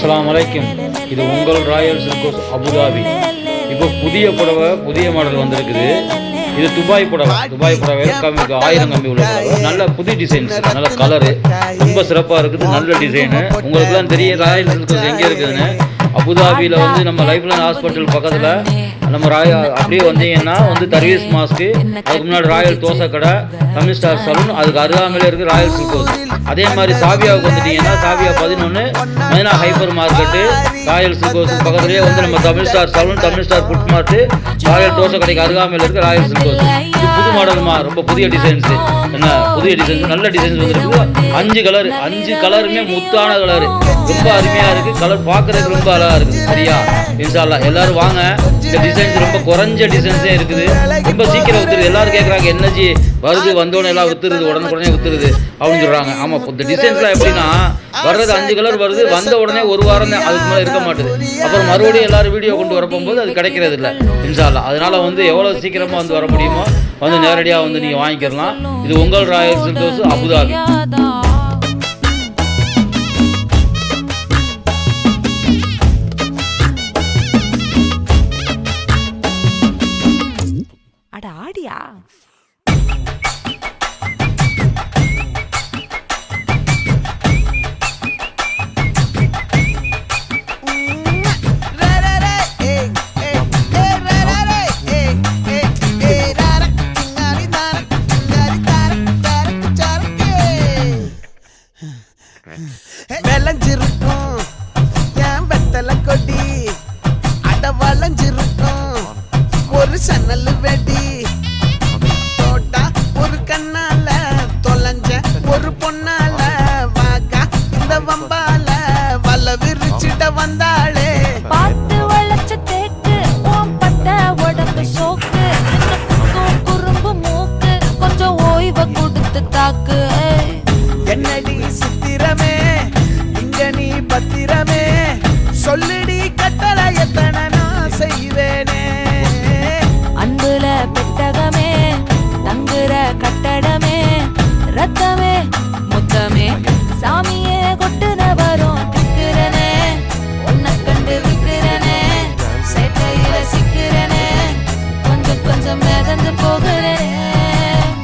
அஸ்ஸலாமு அலைக்கும். இது உங்கள் ராயல் சில்க்ஸ் அபுதாபி. இப்போ புதிய புடவை புதிய மாடல் வந்திருக்குது. இது துபாய் புடவை. துபாய் புடவை 1000 கம்பி உள்ள புடவை. நல்ல புது டிசைன்ஸ், நல்ல கலரு, ரொம்ப சிறப்பாக இருக்குது. நல்ல டிசைனு. உங்களுக்குலாம் தெரியும் ராயல் சில்க்ஸ் எங்கே இருக்குதுன்னு. அபுதாபியில் வந்து நம்ம லைஃப் லைன் ஹாஸ்பிட்டல் பக்கத்தில் நம்ம அப்படியே வந்தீங்கன்னா வந்து தர்வீஸ் மாஸ்க்கு, அதுக்கு முன்னாடி ராயல் தோசை கடை, தமிழ் ஸ்டார் சலூன், அதுக்கு அருகாமையில் இருக்குது ராயல் சில்க்ஸ். அதே மாதிரி சாவியாவுக்கு வந்துட்டீங்கன்னா சாவியா 11 மைனா ஹைப்பர் மார்க்கெட்டு, ராயல் சில்க்ஸ் பக்கத்துலேயே வந்து நம்ம Tamil star saloon, Tamil star food mart, royal dosa கடைக்கு அருகாமையில் இருக்குது ராயல் சில்க்ஸ். இது புது மாடலுமா, ரொம்ப புதிய டிசைன்ஸு. என்ன புதிய டிசைன்ஸ், நல்ல டிசைன்ஸ் வந்துருக்கு. 5 கலருமே முத்தான கலரு, ரொம்ப அருமையாக இருக்குது. கலர் பார்க்குறதுக்கு ரொம்ப அழகாக இருக்குது. சரியா, இன்ஷா அல்லாஹ் எல்லாரும் வாங்க. இந்த டிசைன்ஸ் ரொம்ப குறைஞ்ச டிசைன்ஸே இருக்குது. ரொம்ப சீக்கிரம் வித்துருது. எல்லாரும் கேட்குறாங்க எனர்ஜி வருது, வந்தோடனே எல்லாம் வித்துருது, உடனே வித்துருது அப்படின்னு சொல்கிறாங்க. ஆமாம், இந்த டிசைன்ஸ்லாம் எப்படின்னா வர்றது 5 கலர் வருது, வந்த உடனே ஒரு வாரம் தான், அதுக்கு மேலே இருக்க மாட்டுது. அப்புறம் மறுபடியும் எல்லாரும் வீடியோ கொண்டு வரப்போகும்போது அது கிடைக்கிறது இல்லை இன்ஷா அல்லாஹ். அதனால வந்து எவ்வளோ சீக்கிரமாக வந்து வர முடியுமோ வந்து நேரடியாக வந்து நீங்கள் வாங்கிக்கிறலாம். இது உங்கள் ராயல் சில்க்ஸ் அபுதாபி. ஆடியா விளைஞ்சிருக்கும் என் வெத்தலை கொடி, அட வளைஞ்சிருக்கும் ஒரு சன்னல் வெடி, தோட்டா ஒரு கண்ணால தொலைஞ்ச ஒரு பொண்ணால வாக்கா இந்த வம்பால வல விரிச்சிட வந்தாளே. பார்த்து வளைச்ச தேக்கு ஓம் பட்ட உடம்பு சோக்கு, குறும்பு மூக்கு கொஞ்சம் ஓய்வை கொடுத்து தாக்கு. என்னடி சித்திரமே இங்க நீ பத்திரமே, சொல்லுடி கட்டளை எத்தனை நான் செய்வேனே. அன்புல பெட்டகமே, தங்குற கட்டடமே, ரத்தமே முத்தமே, சாமியே கொட்டுன வரும் திக்கிறனே, உன்னை கண்டு விக்கிறனே, சேட்டையில சிக்கிறனே, கொஞ்சம் கொஞ்சம் மிதந்து போகிறேன்.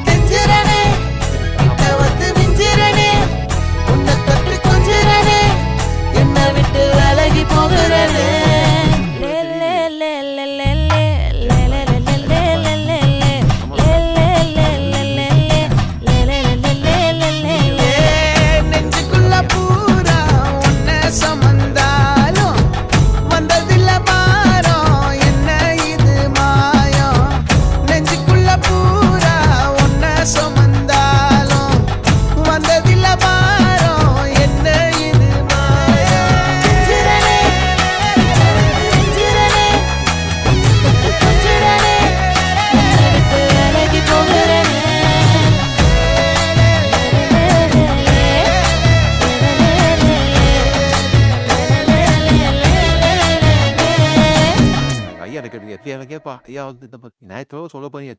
கெஞ்சிரனே கிட்ட வந்து மிஞ்சிரனே, உன்னை தொட்டு கொஞ்சிரனே, என்னை விட்டு விலகி போகிறனே. நெஞ்சுக்குள்ள பூரா உன்னை சுமந்தாலும் வந்ததில்ல பாரம், என்ன இது மாயம். நெஞ்சுக்குள்ள பூரா உன்னை சுமந்தாலும் வந்ததில்ல பாரம், என்ன இது மாயம். கெஞ்சிரனே, கெஞ்சிரனே, கொஞ்சிரனே, என்னை விட்டு விலகி போகிறனே. ஐயா எனக்கு கேட்பா ஐயா வந்து இந்த நான் சொல்ல போய்